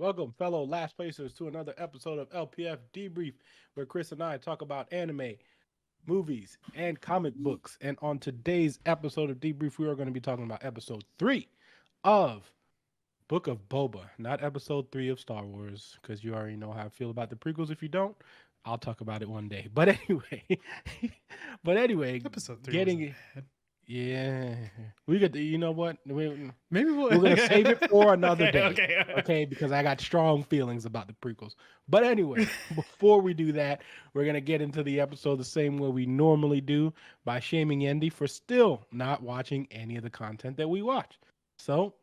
Welcome, fellow last placers, to another episode of LPF Debrief, where Chris and I talk about anime, movies, and comic books. And on today's episode of Debrief, we are going to be talking about episode 3 of Book of Boba, not episode 3 of Star Wars, because you already know how I feel about the prequels. If you don't, I'll talk about it one day. But anyway, Episode 3 wasn't getting bad. yeah, we got the. You know what? Maybe We're gonna save it for another okay, day, okay. okay? Because I got strong feelings about the prequels. But anyway, before we do that, we're gonna get into the episode the same way we normally do by shaming Yendi for still not watching any of the content that we watch. So,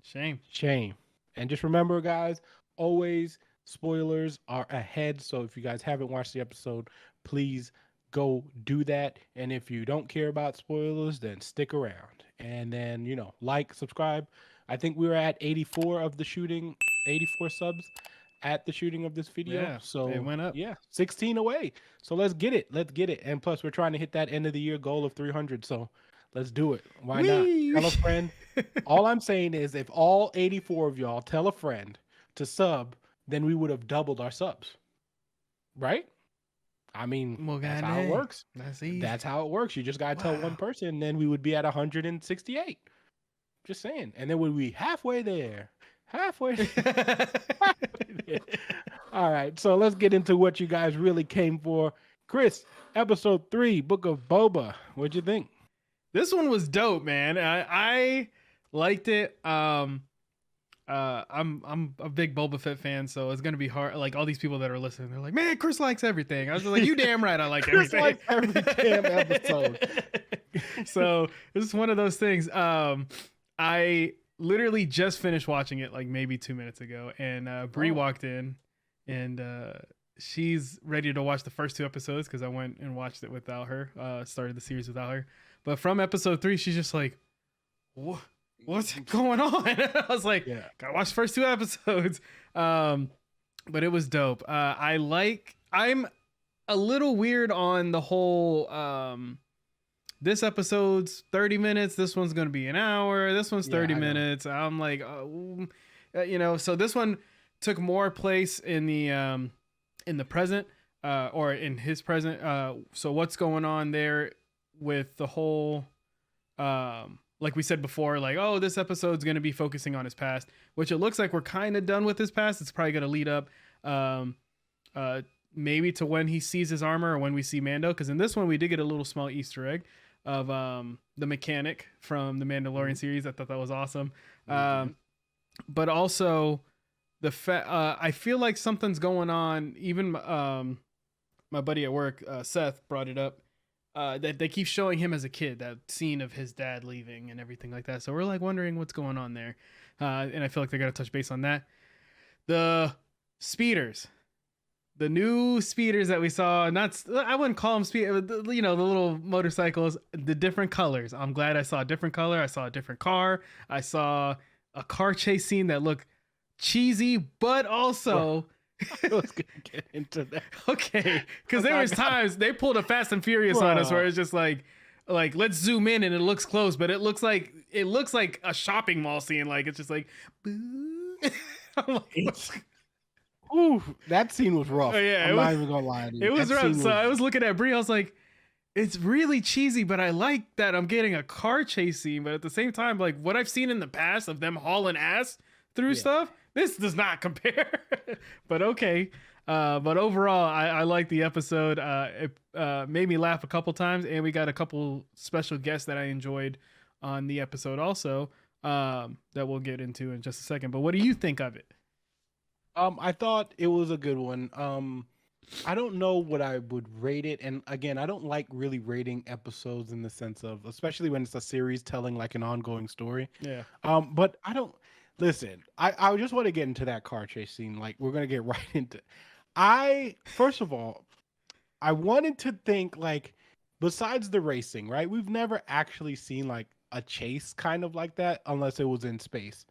Shame. shame. And just remember, guys, always spoilers are ahead. So if you guys haven't watched the episode, please go do that. And if you don't care about spoilers, then stick around. And then, like, subscribe. I think we were at 84 of the shooting, 84 subs at the shooting of this video. Yeah, So it went up. yeah, 16 away. So let's get it. Let's get it. And plus, we're trying to hit that end of the year goal of 300. So let's do it. Why Whee! not? Tell a friend. All I'm saying is if all 84 of y'all tell a friend to sub, then we would have doubled our subs. Right? I mean, Well, that's how it works. That's easy. That's how it works. You just got to tell one person, and then we would be at 168. Just saying. And then we'd be halfway there. Halfway there. All right. So let's get into what you guys really came for. Chris, episode 3, Book of Boba. What'd you think? This one was dope, man. I liked it. I'm a big Boba Fett fan, so it's gonna be hard. Like all these people that are listening, they're like, "Man, Chris likes everything." I was just like, "You damn right, I like Chris everything." likes every damn episode. So this is one of those things. I literally just finished watching it like maybe 2 minutes ago, and Bree walked in, and she's ready to watch the first 2 episodes because I went and watched it without her. Started the series without her, but from episode 3, she's just like, "What? What's going on?" I was like, Yeah. "Gotta watch the first 2 episodes." But it was dope. I'm a little weird on the whole. This episode's 30 minutes. This one's gonna be an hour. This one's 30 minutes. I'm like, so this one took more place in the present, or in his present. So what's going on there with the whole, like we said before, like, oh, this episode's going to be focusing on his past, which it looks like we're kind of done with his past. It's probably going to lead up, maybe to when he sees his armor or when we see Mando. Cause in this one, we did get a little small Easter egg of, the mechanic from the Mandalorian series. I thought that was awesome. But also I feel like something's going on. Even, my buddy at work, Seth, brought it up. That they keep showing him as a kid, that scene of his dad leaving and everything like that. So we're like wondering what's going on there. And I feel like they got to touch base on that. The speeders, the new speeders that we saw, I wouldn't call them speed, the little motorcycles, the different colors. I'm glad I saw a different color. I saw a different car. I saw a car chase scene that looked cheesy, but also... I was gonna get into that. Okay, because there was times they pulled a Fast and Furious on us where it's just like let's zoom in and it looks close, but it looks like a shopping mall scene. Like it's just like, Ooh, that scene was rough. Yeah, I'm not even gonna lie to you. It was rough. So I was looking at Brie, I was like, it's really cheesy, but I like that I'm getting a car chase scene. But at the same time, like what I've seen in the past of them hauling ass through stuff, this does not compare. But okay. But overall, I like the episode. It made me laugh a couple times, and we got a couple special guests that I enjoyed on the episode also, that we'll get into in just a second. But what do you think of it? I thought it was a good one. I don't know what I would rate it, and again, I don't like really rating episodes in the sense of, especially when it's a series telling like an ongoing story. Yeah. But I don't listen. I just want to get into that car chase scene. Like we're gonna get right into. First of all, I wanted to think like, besides the racing, right? We've never actually seen like a chase kind of like that unless it was in space.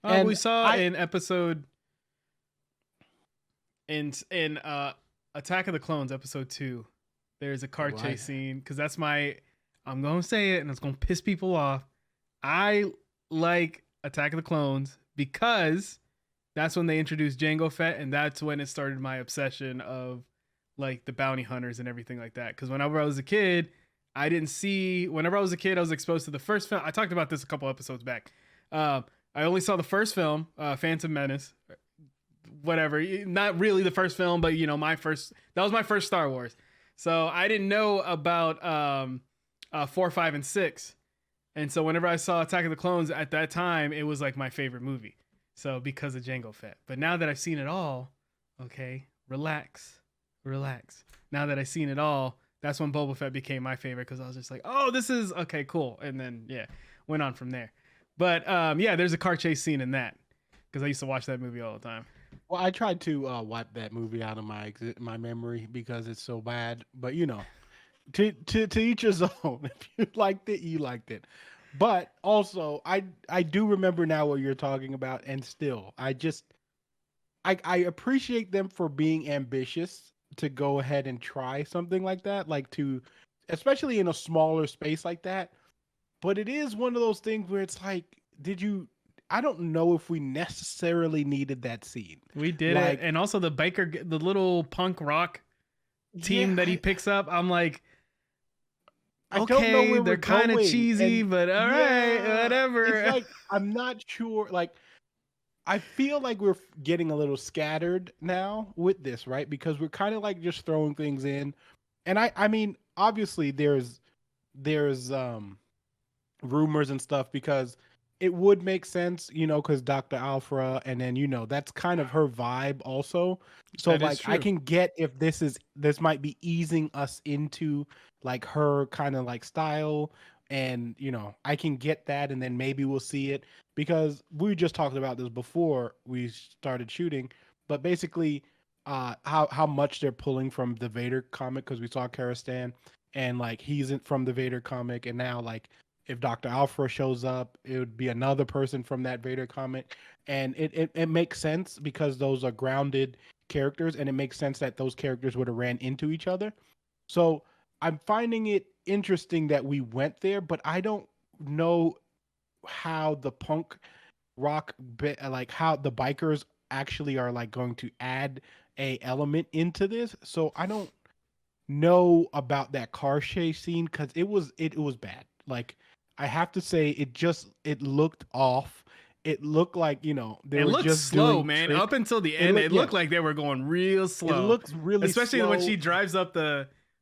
And we saw in episode in Attack of the Clones episode 2. There's a car chase scene because I'm gonna say it and it's gonna piss people off. I like Attack of the Clones because That's when they introduced Jango Fett, and that's when it started my obsession of like the bounty hunters and everything like that. Because whenever I was a kid, I didn't see. Whenever I was a kid, I was exposed to the first film. I talked about this a couple episodes back. I only saw the first film, Phantom Menace. Whatever, not really the first film, but you know, that was my first Star Wars. So I didn't know about 4, 5, and 6. And so whenever I saw Attack of the Clones at that time, it was like my favorite movie. So because of Jango Fett. But now that I've seen it all, okay, relax. Now that I've seen it all, that's when Boba Fett became my favorite because I was just like, oh, this is okay, cool. And then yeah, went on from there. But yeah, there's a car chase scene in that because I used to watch that movie all the time. Well, I tried to wipe that movie out of my memory because it's so bad. But you know, to each his own. If you liked it, you liked it. But also, I do remember now what you're talking about, and still, I appreciate them for being ambitious to go ahead and try something like that, like to, especially in a smaller space like that. But it is one of those things where it's like, I don't know if we necessarily needed that scene. We did Like, it, and also the biker, the little punk rock team yeah, that he picks up. I'm like, I don't know okay, where they're we're kind of going, cheesy, and but all right, yeah, whatever. it's like I'm not sure. Like, I feel like we're getting a little scattered now with this, right? Because we're kind of like just throwing things in, and I mean, obviously there's rumors and stuff because it would make sense, you know, because Dr. Alfra, and then you know that's kind of her vibe also. So That is like I true. can get if this might be easing us into like her kind of like style, and you know I can get that, and then maybe we'll see it because we just talked about this before we started shooting, but basically how much they're pulling from the Vader comic because we saw Karastan and like from the Vader comic, and now like if Dr. Alpha shows up, it would be another person from that Vader comic. And it makes sense because those are grounded characters, and it makes sense that those characters would have ran into each other. So I'm finding it interesting that we went there, but I don't know how the punk rock bit, like how the bikers actually are like going to add a element into this. So I don't know about that car chase scene because it was bad. Like I have to say, it looked off. It looked like they It were looked just slow, doing man. tricks. Up until the It end, looked it looked like they were going real it slow. looks really Especially when slow. she drives up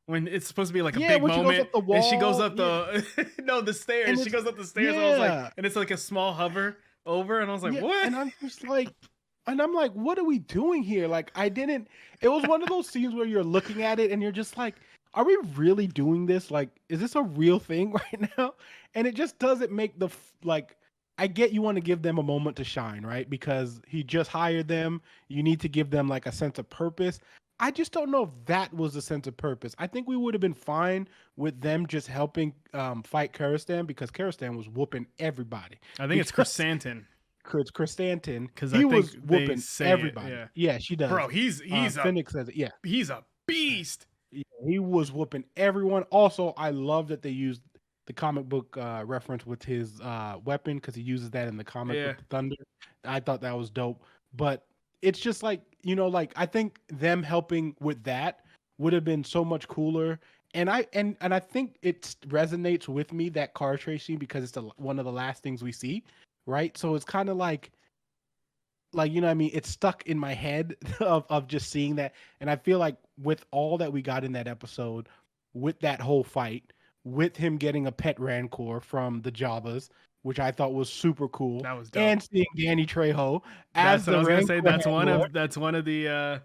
when it's supposed to be like a Yeah, big when she goes moment, up the and she goes wall, up yeah, the no the and stairs. She it's goes up the stairs, and I was like, yeah, and it's like a small hover over, and I was like, yeah, what? and I'm just like, and I'm like, what are we doing here? Like, I didn't. It was one of those scenes where you're looking at it and you're just like, are we really doing this? Like, is this a real thing right now? And it just doesn't make like. I get you want to give them a moment to shine, right? Because he just hired them. You need to give them like a sense of purpose. I just don't know if that was a sense of purpose. I think we would have been fine with them just helping fight Karastan because Karastan was whooping everybody. I think it's Because Chrysanthemum Chrysanthemum, because I he think was they whooping say it. everybody. Yeah, Yeah, she does. bro, Finnick says it. Yeah, he's a beast. yeah, he was whooping everyone. Also, I love that they used the comic book reference with his weapon because he uses that in the comic Yeah, with the thunder. I thought that was dope. But it's just like, like I think them helping with that would have been so much cooler. And I think it resonates with me, that car chase scene, because it's one of the last things we see, right? So it's kind of like you know what I mean, it's stuck in my head of just seeing that. And I feel like with all that we got in that episode, with that whole fight, with him getting a pet rancor from the Jabbas, which I thought was super cool, that was dope. and seeing Danny Trejo as That's what the I was gonna say. rancor handler. That's one of the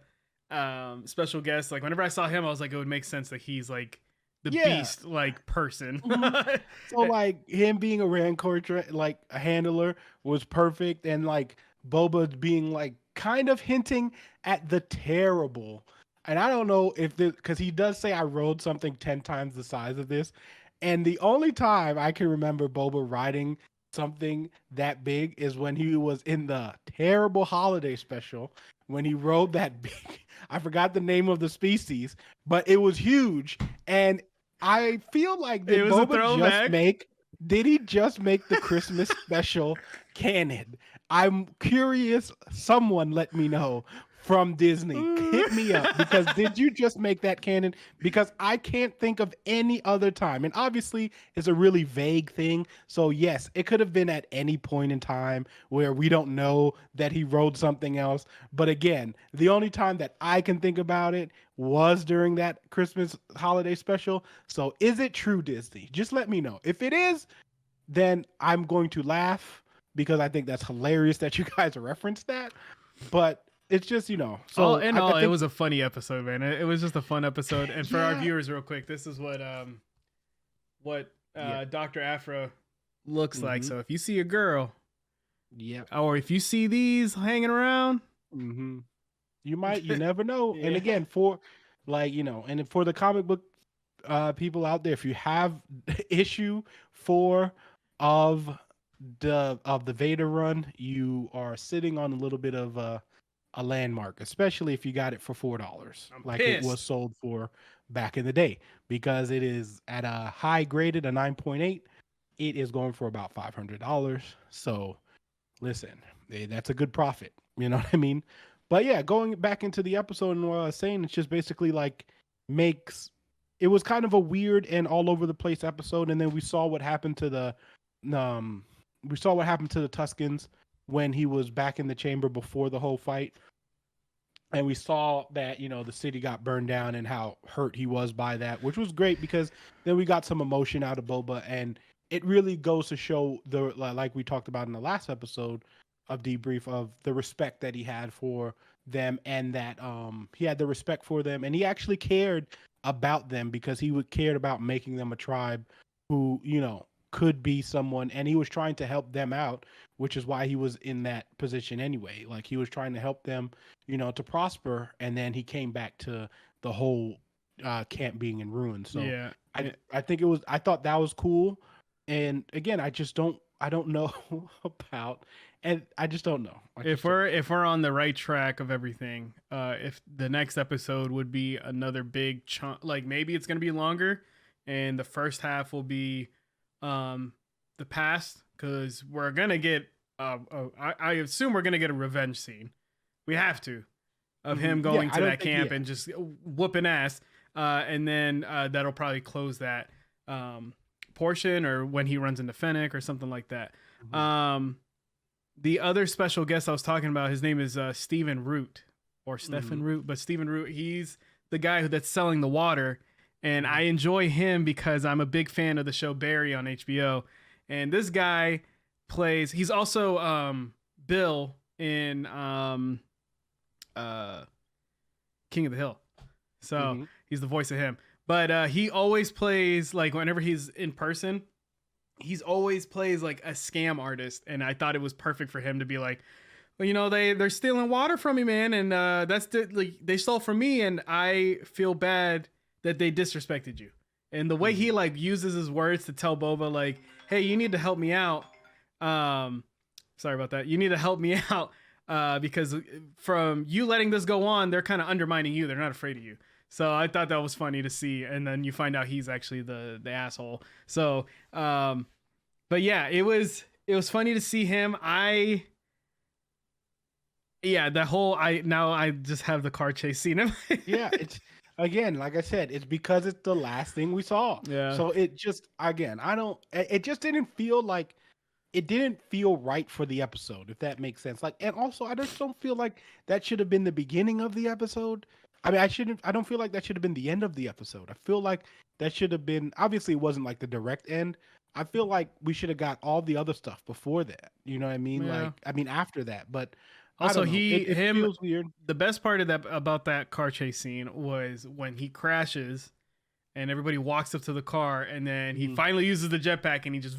special guests. Like whenever I saw him, I was like, it would make sense that he's like the Yeah. beast like person. Mhm. So like him being a rancor like a handler was perfect, and like Boba being like kind of hinting at the terrible. And I don't know if this, because he does say I rode something 10 times the size of this. And the only time I can remember Boba riding something that big is when he was in the terrible holiday special, when he rode that big, I forgot the name of the species, but it was huge. And I feel like It did was a Boba just throwback. make Did he just make the Christmas special canon? I'm curious. Someone let me know from Disney. Hit me up because did you just make that canon? Because I can't think of any other time. And obviously, it's a really vague thing. So, yes, it could have been at any point in time where we don't know that he wrote something else. But again, the only time that I can think about it was during that Christmas holiday special. So, is it true, Disney? Just let me know. If it is, then I'm going to laugh because I think that's hilarious that you guys referenced that. But it's just, so All in all, I it think, was a funny episode, man. It was just a fun episode. And for our yeah, viewers, real quick, this is what yeah, Dr. Afro looks like. mm-hmm, So if you see a girl, yeah, or if you see these hanging around, mm-hmm. You never know. And yeah. again, for and for the comic book people out there, if you have issue 4 of the Vader run, you are sitting on a little bit of a landmark, especially if you got it for $4, I'm like it was pissed. sold for back in the day, because it is at a high graded, a 9.8. It is going for about $500. So listen, that's a good profit. You know what I mean? But yeah, going back into the episode and what I was saying, it's just basically like makes it was kind of a weird and all over the place episode, and then we saw what happened to um the Tuscans when he was back in the chamber before the whole fight. And we saw that, the city got burned down and how hurt he was by that, which was great because then we got some emotion out of Boba. And it really goes to show like we talked about in the last episode of Debrief, of the respect that he had for them, and that he had the respect for them, and he actually cared about them because he would cared about making them a tribe who, could be someone, and he was trying to help them out, which is why he was in that position anyway. Like, he was trying to help them, to prosper, and then he came back to the whole camp being in ruins. So Yeah. I think I thought that was cool. And again, I don't know about, and I just don't know. If we're on the right track of everything, if the next episode would be another big chunk, like maybe it's gonna be longer, and the first half will be the past, because we're gonna get I assume we're gonna get a revenge scene. We have to, of him going to that camp and just whooping ass, and then that'll probably close that portion, or when he runs into Fennec or something like that. The other special guest I was talking about, his name is Stephen Root, or Stephen Root, but Stephen Root, he's the guy that's selling the water. And I enjoy him because I'm a big fan of the show Barry on HBO. And this guy he's also Bill in King of the Hill. So he's the voice of him. But he always plays, like, whenever he's in person, he's always plays like a scam artist. And I thought it was perfect for him to be like, well, they're stealing water from me, man. And they stole from me. And I feel bad that they disrespected you. And the way he like uses his words to tell Boba, like, hey, you need to help me out. Sorry about that. You need to help me out because from you letting this go on, they're kind of undermining you. They're not afraid of you. So I thought that was funny to see. And then you find out he's actually the asshole. So, but yeah, it was funny to see him. I just have the car chase scene. Yeah, it's, again, like I said, it's because it's the last thing we saw. Yeah. So it just, again, it just didn't feel like, it didn't feel right for the episode, if that makes sense. Like, and also I just don't feel like that should have been the beginning of the episode. I mean, I don't feel like that should have been the end of the episode. I feel like that should have been, obviously it wasn't like the direct end. I feel like we should have got all the other stuff before that. You know what I mean? Yeah. Like, I mean, after that, but also, it feels weird. The best part of that car chase scene was when he crashes and everybody walks up to the car, and then he finally uses the jetpack and he just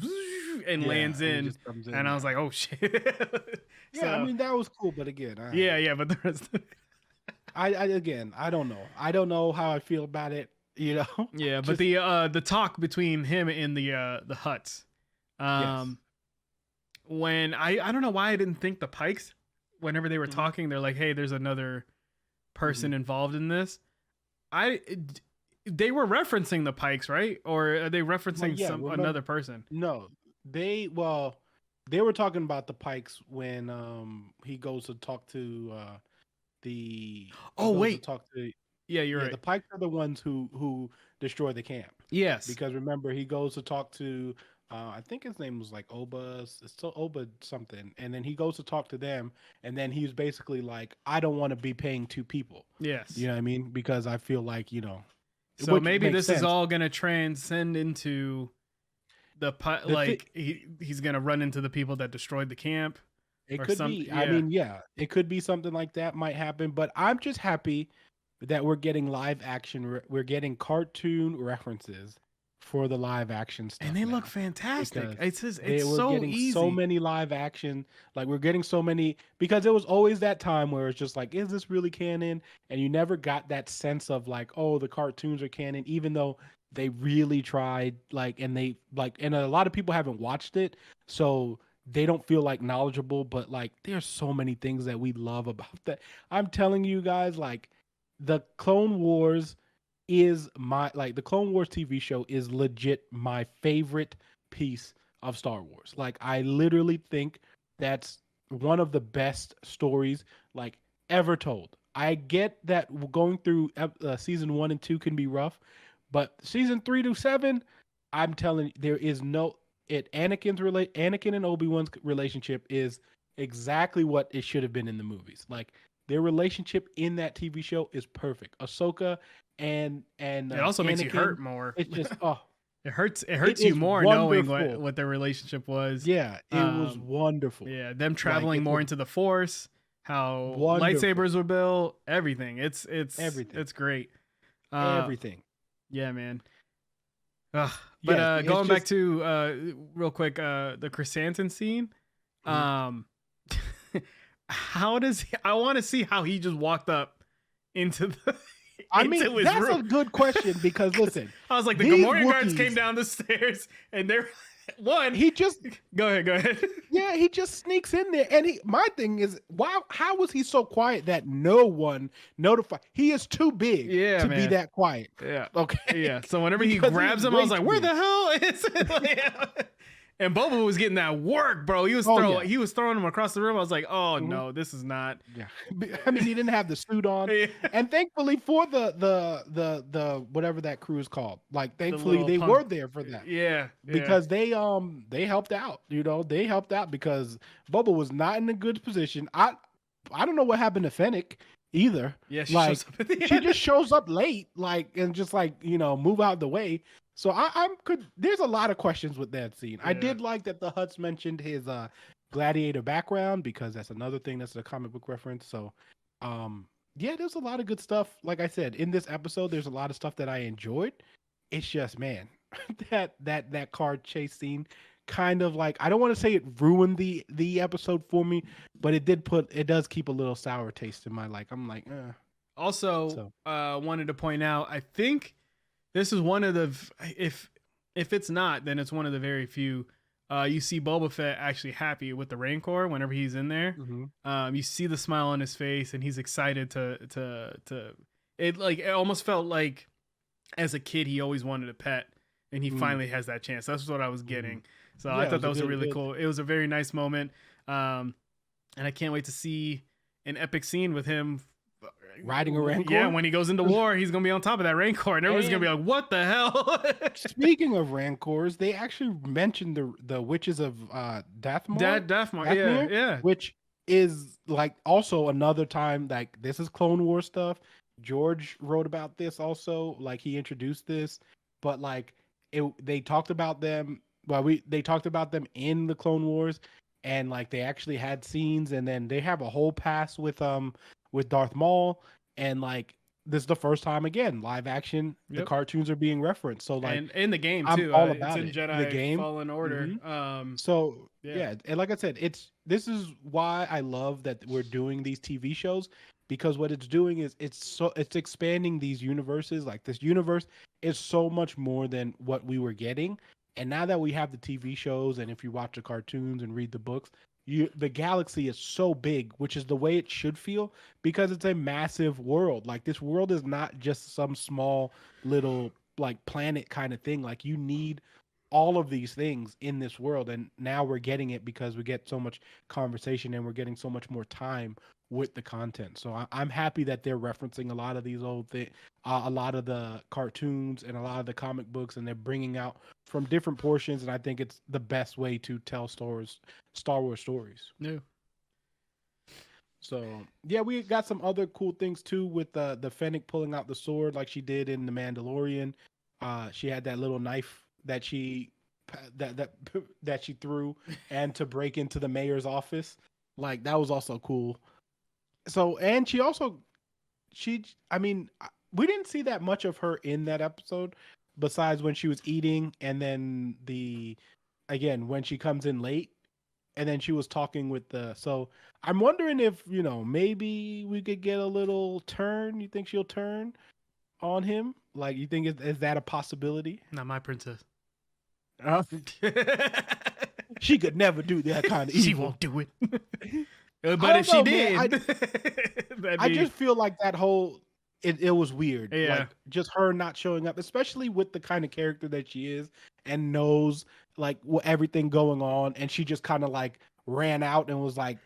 lands in. And I was like, oh shit. Yeah, I mean, that was cool, but again, but the rest of it. I don't know. I don't know how I feel about it, Yeah, but the talk between him and the Hutts. When I don't know why I didn't think the Pikes, whenever they were talking, they're like, hey, there's another person involved in this. they were referencing the Pikes, right? Or are they referencing another person? No, they were talking about the Pikes when he goes to talk to Oh wait, talk to yeah, you're right. the Pikes are the ones who destroy the camp. Yes, because remember he goes to talk to I think his name was like Oba, it's still Oba something, and then he goes to talk to them, and then he's basically like, I don't want to be paying two people. yes, You know what I mean? Because I feel like so maybe this sense. is all gonna transcend into he's gonna run into the people that destroyed the camp. It could be. Yeah. I mean, yeah, it could be something like that might happen. But I'm just happy that we're getting live action. We're getting cartoon references for the live action stuff, and they look fantastic. It's so getting easy. So many live action, like we're getting so many, because it was always that time where it's just like, is this really canon? And you never got that sense of like, oh, the cartoons are canon, even though they really tried. And a lot of people haven't watched it, so they don't feel like knowledgeable. But like, there's so many things that we love about that. I'm telling you guys, like, the Clone Wars is the Clone Wars TV show is legit my favorite piece of Star Wars. Like, I literally think that's one of the best stories like ever told. I get that going through season 1 and 2 can be rough, but season 3 to 7, I'm telling you, there is Anakin and Obi-Wan's relationship is exactly what it should have been in the movies. Like, their relationship in that TV show is perfect. Ahsoka and it also makes you hurt more. It's just it hurts you more wonderful. Knowing what their relationship was. Yeah, it was wonderful. Yeah, them traveling more into the Force, how lightsabers were built, everything. It's everything. It's great. Everything. Yeah, man. But going back to real quick, the Chrysanthemum Scene. How does I want to see how he just walked up into the that's room. A good question, because listen, I was like, the Gamorrean guards came down the stairs and they're he just go ahead. Yeah, he just sneaks in there, and my thing is, how was he so quiet that no one notified? He is too big to be that quiet. Yeah. Okay. Yeah. So whenever he grabs him, I was like, where the hell is it? And Boba was getting that work, bro. He was throwing him across the room. I was like, oh no, this is not. Yeah. I mean, he didn't have the suit on, and thankfully for the whatever that crew is called, like thankfully they were there for that. Yeah. Because they helped out. They helped out because Boba was not in a good position. I don't know what happened to Fennec either. Yeah, she just shows up late, and just move out the way. So there's a lot of questions with that scene. Yeah. I did like that the Hutts mentioned his gladiator background, because that's another thing that's a comic book reference. So there's a lot of good stuff. Like I said, in this episode, there's a lot of stuff that I enjoyed. It's just, man, that car chase scene kind of I don't want to say it ruined the episode for me, but it does keep a little sour taste in my I'm like, eh. Also, wanted to point out, I think this is one of the, if it's not, then it's one of the very few. You see Boba Fett actually happy with the Rancor whenever he's in there. Mm-hmm. You see the smile on his face, and he's excited to. It almost felt like, as a kid, he always wanted a pet, and he finally has that chance. That's what I was getting. So I thought that was a really cool. It was a very nice moment, and I can't wait to see an epic scene with him riding a Rancor. Yeah, when he goes into war, he's gonna be on top of that Rancor, and everyone's gonna be like, "What the hell?" Speaking of Rancors, they actually mentioned the witches of Dathmar. Dathmar, yeah, which is also another time this is Clone Wars stuff. George wrote about this also. He introduced this, but they talked about them. Well, they talked about them in the Clone Wars, and they actually had scenes, and then they have a whole pass with Darth Maul, and this is the first time again live action the cartoons are being referenced. So and in the game I'm too, all about it's in it. Jedi the game Fallen Order. So and like I said, this is why I love that we're doing these TV shows, because what it's doing is it's expanding these universes. This universe is so much more than what we were getting, and now that we have the TV shows, and if you watch the cartoons and read the books, the galaxy is so big, which is the way it should feel because it's a massive world. Like this world is not just some small little like planet kind of thing. Like you need all of these things in this world, and now we're getting it because we get so much conversation and we're getting so much more time with the content. So I'm happy that they're referencing a lot of these old things, a lot of the cartoons and a lot of the comic books, and they're bringing out from different portions. And I think it's the best way to tell Star Wars stories. Yeah. So yeah, we got some other cool things too with the Fennec pulling out the sword like she did in the Mandalorian. She had that little knife that she that she threw and to break into the mayor's office. Like that was also cool. So and I mean, we didn't see that much of her in that episode besides when she was eating and then when she comes in late and then she was talking with so I'm wondering if, maybe we could get a little turn. You think she'll turn on him? Like, you think is that a possibility? Not my princess. She could never do that kind of evil. She won't do it. But if she did, I just feel like that whole it was weird. Yeah. Like just her not showing up, especially with the kind of character that she is and knows like everything going on, and she just kind of like ran out and was like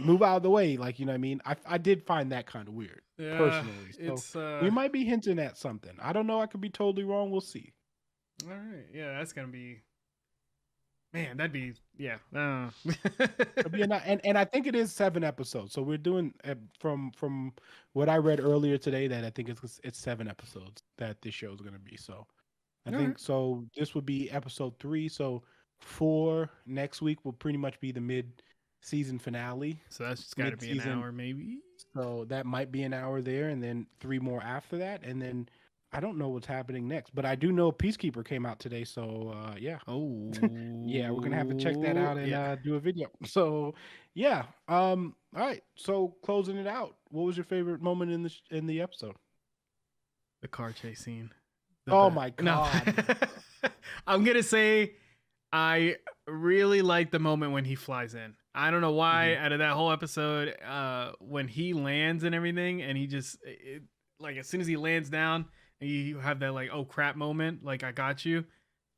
move out of the way, like, you know what I mean? I did find that kind of weird, personally. So we might be hinting at something. I don't know. I could be totally wrong. We'll see. All right. Yeah, that's gonna be. Man, that'd be It'll be and I think it is 7 episodes. So we're doing from what I read earlier today that I think it's 7 episodes that this show is going to be. So I think so. This would be episode 3. So 4 next week will pretty much be the mid-season finale. So that's just got to be an hour, maybe. So that might be an hour there, and then 3 more after that, and then. I don't know what's happening next, but I do know Peacekeeper came out today, so yeah. Oh, yeah, we're gonna have to check that out and do a video. So yeah, all right. So closing it out, what was your favorite moment in the episode? The car chase scene. My god! No. I'm gonna say I really like the moment when he flies in. I don't know why. Out of that whole episode, when he lands and everything, and he just like as soon as he lands down. You have that like, oh crap moment, like I got you.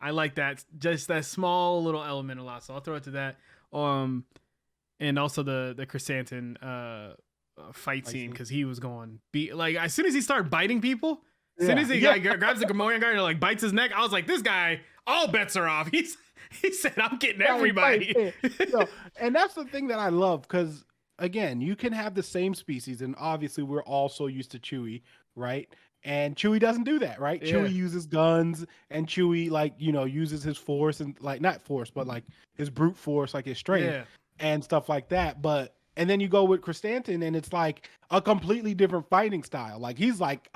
I like that, just that small little element a lot. So I'll throw it to that. And also the Chrysanthemum fight scene because he was going like as soon as he started biting people, as soon as he grabs the Gamorrean guy and like bites his neck, I was like, this guy, all bets are off. He said, I'm getting everybody. And that's the thing that I love because again, you can have the same species, and obviously we're all so used to Chewie, right? And Chewie doesn't do that, right? Yeah. Chewie uses guns, and Chewie uses his force and like not force, but like his brute force, like his strength and stuff like that. And then you go with Chrysanthemum, and it's like a completely different fighting style. Like he was like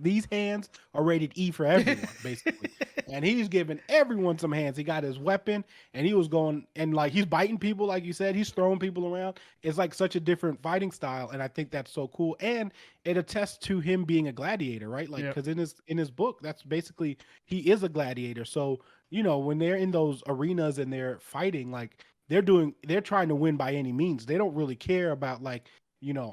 these hands are rated E for everyone, basically. And he's giving everyone some hands. He got his weapon, and he was going and like he's biting people, like you said, he's throwing people around. It's like such a different fighting style, and I think that's so cool. And it attests to him being a gladiator, right? Like because in his book, that's basically he is a gladiator. So when they're in those arenas and they're fighting, like. They're trying to win by any means. They don't really care about like,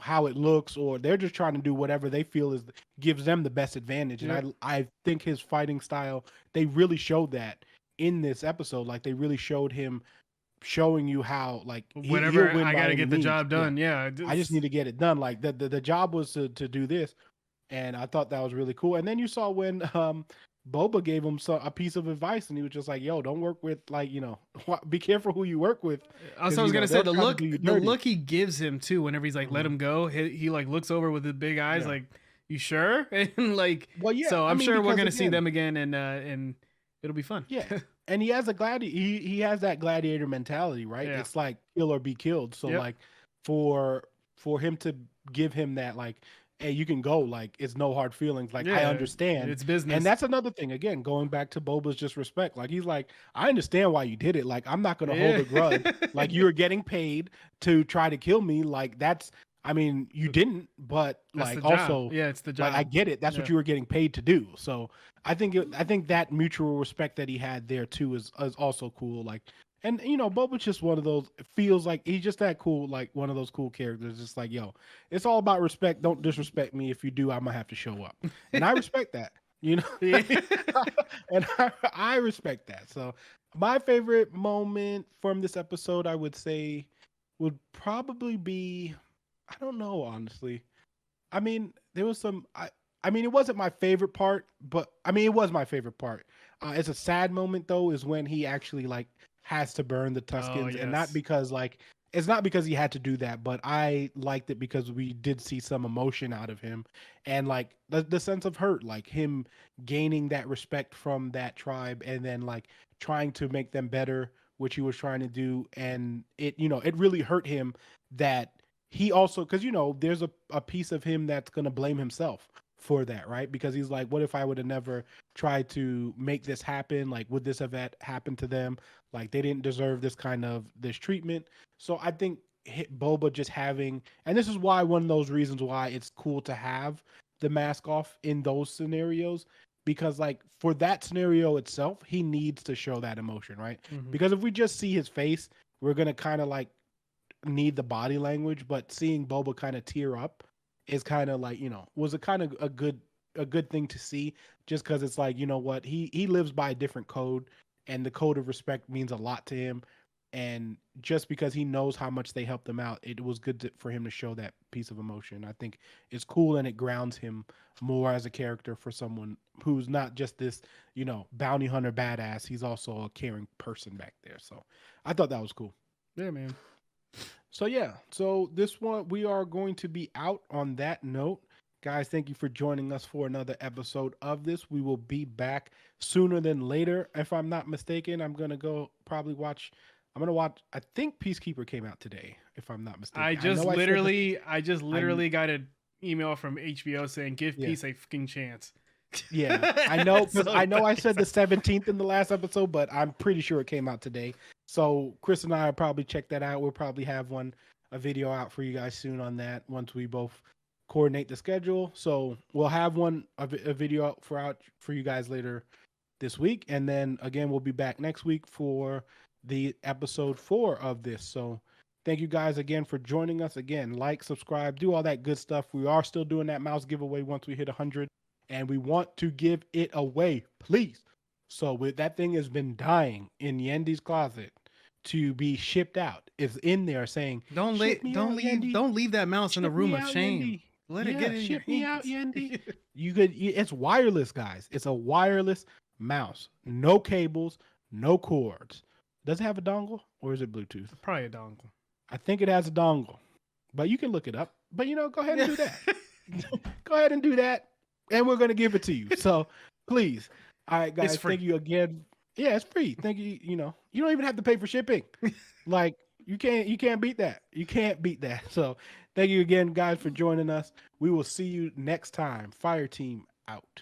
how it looks, or they're just trying to do whatever they feel gives them the best advantage. And I think his fighting style, they really showed that in this episode. Like they really showed him showing you how like whatever I got to get the job done. Yeah. I just need to get it done. Like the job was to do this. And I thought that was really cool. And then you saw when, Boba gave him a piece of advice, and he was just like, "Yo, don't work with like be careful who you work with." Also, I was gonna say the look he gives him too. Whenever he's like, "Let him go," he like looks over with his big eyes, like, "You sure?" And like, So I'm sure we're gonna see them again, and it'll be fun. Yeah, and he has a he has that gladiator mentality, right? Yeah. It's like kill or be killed. So like for him to give him that like. Hey, you can go. Like it's no hard feelings. Like I understand, it's business, and that's another thing. Again, going back to Boba's just respect. Like he's like, I understand why you did it. Like I'm not gonna hold a grudge. Like you were getting paid to try to kill me. Like that's. I mean, you didn't, but that's like also, it's the job. Like, I get it. That's what you were getting paid to do. So I think that mutual respect that he had there too is also cool. Like, And Boba's just one of those. It feels like he's just that cool, like one of those cool characters. Just like, yo, it's all about respect. Don't disrespect me. If you do, I'm gonna have to show up, and I respect that. Yeah. And I respect that. So my favorite moment from this episode, I would say, would probably be, I don't know, honestly. I mean, there was some. I mean, it wasn't my favorite part, but I mean, it was my favorite part. It's a sad moment though, is when he actually like has to burn the Oh Tuskens, and not yes. because like it's not because he had to do that, but I liked it because we did see some emotion out of him, and like the sense of hurt, like him gaining that respect from that tribe, and then like trying to make them better, which he was trying to do, and it really hurt him that he also, because there's a piece of him that's gonna blame himself for that, right? Because he's like, what if I would have never tried to make this happen? Like, would this have happened to them? Like, they didn't deserve this treatment. So I think Boba just having, and this is why one of those reasons why it's cool to have the mask off in those scenarios, because like for that scenario itself, he needs to show that emotion, right? Mhm. Because if we just see his face, we're gonna kind of like need the body language, but seeing Boba kind of tear up is kind of like, was a kind of a good thing to see, just because it's like, what, he lives by a different code, and the code of respect means a lot to him, and just because he knows how much they helped him out, it was good for him to show that piece of emotion. I think it's cool, and it grounds him more as a character for someone who's not just this, bounty hunter badass. He's also a caring person back there. So I thought that was cool. Yeah, man. So yeah, so this one we are going to be out on that note. Guys, thank you for joining us for another episode of this. We will be back sooner than later. If I'm not mistaken, I'm going to go probably watch I think Peacekeeper came out today, if I'm not mistaken. I just literally got an email from HBO saying give Yeah. peace a fucking chance. Yeah, I know, because So I know I fucking said the 17th in the last episode, but I'm pretty sure it came out today. So Chris and I will probably check that out. We'll probably have a video out for you guys soon on that once we both coordinate the schedule. So we'll have a video out for you guys later this week, and then again we'll be back next week for the episode 4 of this. So thank you guys again for joining us. Again, like, subscribe, do all that good stuff. We are still doing that mouse giveaway once we hit 100. And we want to give it away, please. So that thing has been dying in Yendi's closet to be shipped out. It's in there saying, don't leave that mouse in a room of shame. Yendi. Let it get in your ship me out, hands. Yendi. It's wireless, guys. It's a wireless mouse. No cables, no cords. Does it have a dongle or is it Bluetooth? Probably a dongle. I think it has a dongle, but you can look it up. But go ahead and do that. Go ahead and do that. And we're going to give it to you. So please. All right, guys. Thank you again. Yeah, it's free. Thank you. You don't even have to pay for shipping. Like you can't beat that. You can't beat that. So thank you again, guys, for joining us. We will see you next time. Fire Team out.